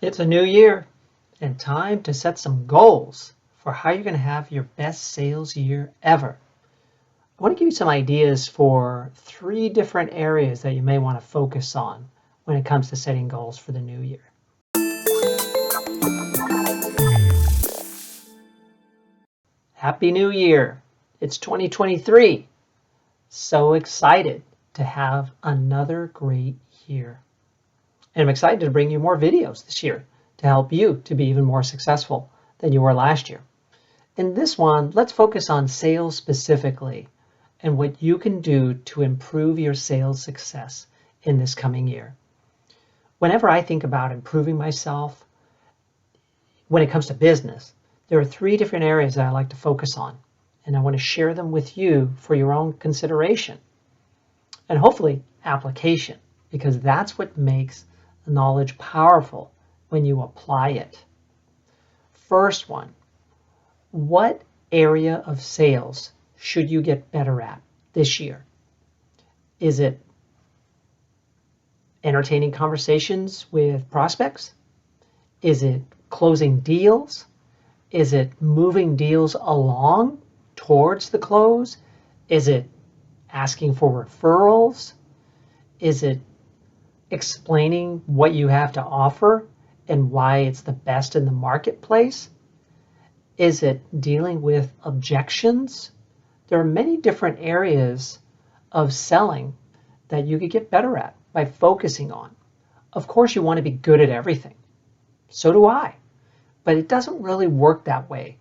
It's a new year and time to set some goals for how you're going to have your best sales year ever. I want to give you some ideas for 3 different areas that you may want to focus on when it comes to setting goals for the new year. Happy New Year! It's 2023. So excited to have another great year. And I'm excited to bring you more videos this year to help you to be even more successful than you were last year. In this one, let's focus on sales specifically and what you can do to improve your sales success in this coming year. Whenever I think about improving myself, when it comes to business, there are 3 different areas that I like to focus on, and I want to share them with you for your own consideration and hopefully application, because that's what makes the knowledge powerful when you apply it. First one, what area of sales should you get better at this year? Is it entertaining conversations with prospects? Is it closing deals? Is it moving deals along towards the close? Is it asking for referrals? Is it explaining what you have to offer and why it's the best in the marketplace? Is it dealing with objections? There are many different areas of selling that you could get better at by focusing on. Of course, you want to be good at everything. So do I. But it doesn't really work that way.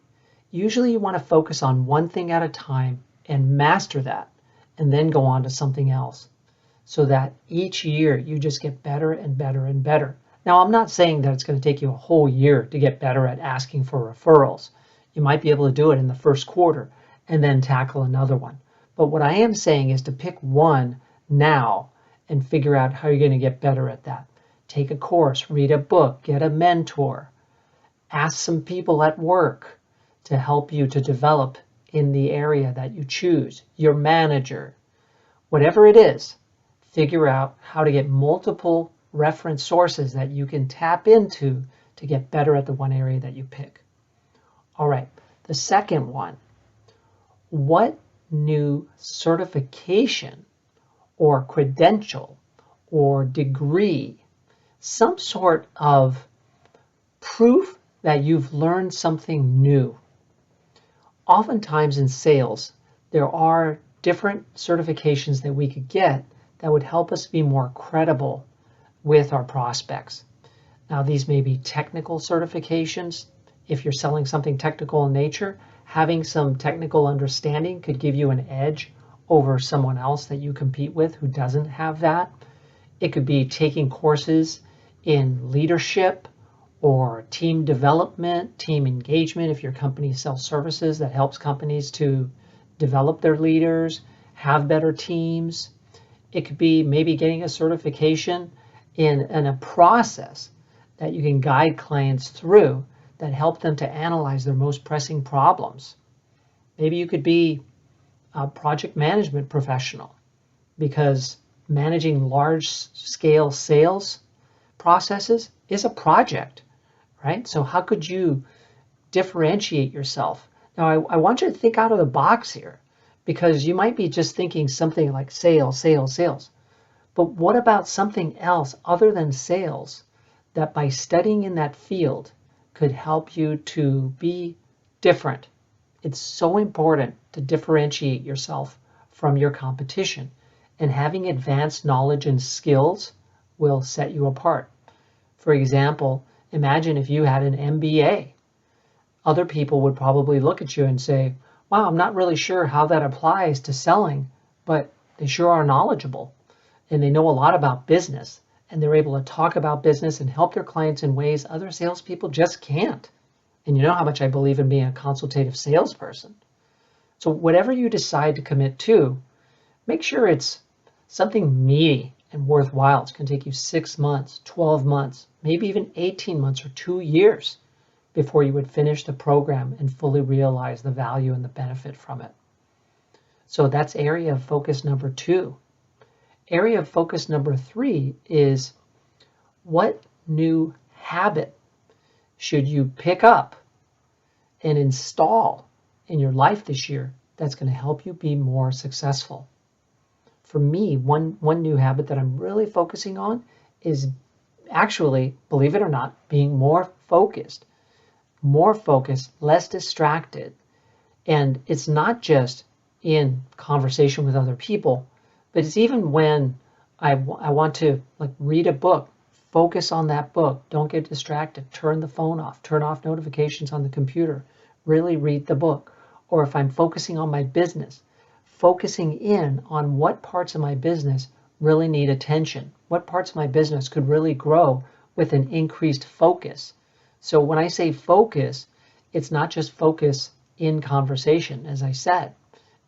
Usually you want to focus on one thing at a time and master that, and then go on to something else, so that each year you just get better and better and better. Now, I'm not saying that it's going to take you a whole year to get better at asking for referrals. You might be able to do it in the first quarter and then tackle another one. But what I am saying is to pick one now and figure out how you're going to get better at that. Take a course, read a book, get a mentor, ask some people at work to help you to develop in the area that you choose, your manager, whatever it is. Figure out how to get multiple reference sources that you can tap into to get better at the one area that you pick. All right, the second one, what new certification or credential or degree, some sort of proof that you've learned something new? Oftentimes in sales, there are different certifications that we could get that would help us be more credible with our prospects. Now, these may be technical certifications. If you're selling something technical in nature, having some technical understanding could give you an edge over someone else that you compete with who doesn't have that. It could be taking courses in leadership or team development, team engagement, if your company sells services that helps companies to develop their leaders, have better teams. It could be maybe getting a certification in a process that you can guide clients through that help them to analyze their most pressing problems. Maybe you could be a project management professional, because managing large-scale sales processes is a project, right? So how could you differentiate yourself? Now, I want you to think out of the box here, because you might be just thinking something like sales, sales, sales. But what about something else other than sales that by studying in that field could help you to be different? It's so important to differentiate yourself from your competition, and having advanced knowledge and skills will set you apart. For example, imagine if you had an MBA. Other people would probably look at you and say, wow, I'm not really sure how that applies to selling, but they sure are knowledgeable and they know a lot about business, and they're able to talk about business and help their clients in ways other salespeople just can't. And you know how much I believe in being a consultative salesperson. So whatever you decide to commit to, make sure it's something meaty and worthwhile. It's going to take you 6 months, 12 months, maybe even 18 months or 2 years before you would finish the program and fully realize the value and the benefit from it. So that's area of focus number 2. Area of focus number 3 is, what new habit should you pick up and install in your life this year that's going to help you be more successful? For me, one new habit that I'm really focusing on is actually, believe it or not, being more focused, less distracted. And it's not just in conversation with other people, but it's even when I want to read a book, focus on that book, don't get distracted, turn the phone off, turn off notifications on the computer, really read the book. Or if I'm focusing on my business, focusing in on what parts of my business really need attention, what parts of my business could really grow with an increased focus. So when I say focus, it's not just focus in conversation, as I said.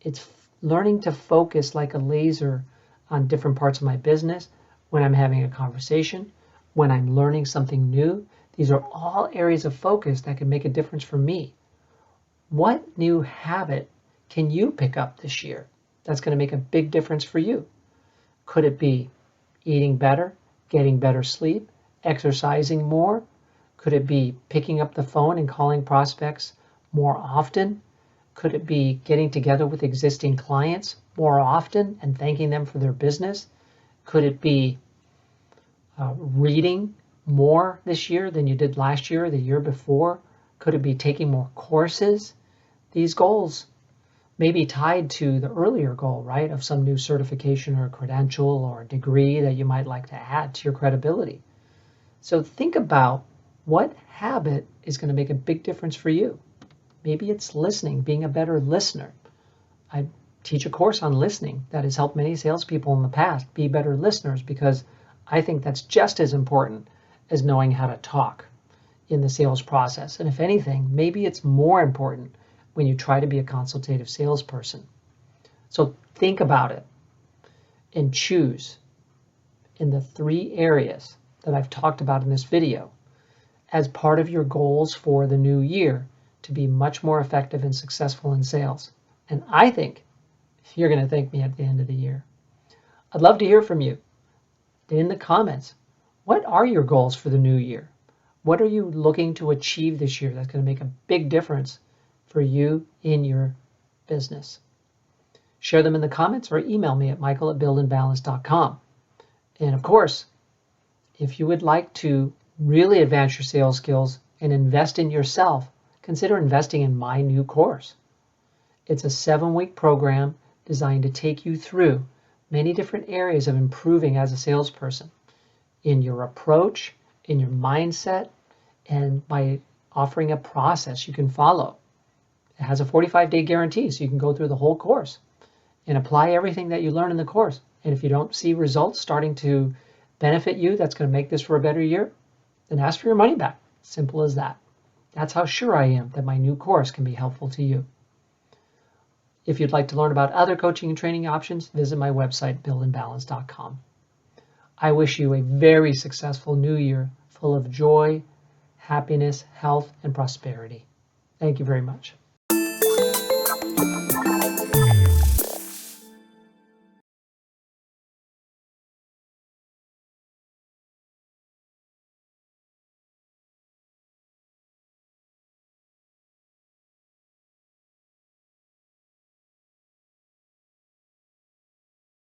It's learning to focus like a laser on different parts of my business when I'm having a conversation, when I'm learning something new. These are all areas of focus that can make a difference for me. What new habit can you pick up this year that's going to make a big difference for you? Could it be eating better, getting better sleep, exercising more? Could it be picking up the phone and calling prospects more often? Could it be getting together with existing clients more often and thanking them for their business? Could it be reading more this year than you did last year or the year before? Could it be taking more courses? These goals may be tied to the earlier goal, right, of some new certification or credential or degree that you might like to add to your credibility. So think about what habit is going to make a big difference for you. Maybe it's listening, being a better listener. I teach a course on listening that has helped many salespeople in the past be better listeners, because I think that's just as important as knowing how to talk in the sales process. And if anything, maybe it's more important when you try to be a consultative salesperson. So think about it and choose in the 3 areas that I've talked about in this video as part of your goals for the new year to be much more effective and successful in sales. And I think you're going to thank me at the end of the year. I'd love to hear from you in the comments. What are your goals for the new year? What are you looking to achieve this year that's going to make a big difference for you in your business? Share them in the comments or email me at michael@buildandbalance.com. And of course, if you would like to really advance your sales skills and invest in yourself, consider investing in my new course. It's a 7-week program designed to take you through many different areas of improving as a salesperson in your approach, in your mindset, and by offering a process you can follow. It has a 45-day guarantee, so you can go through the whole course and apply everything that you learn in the course. And if you don't see results starting to benefit you, that's going to make this for a better year, then ask for your money back. Simple as that. That's how sure I am that my new course can be helpful to you. If you'd like to learn about other coaching and training options, visit my website, buildandbalance.com. I wish you a very successful new year full of joy, happiness, health, and prosperity. Thank you very much.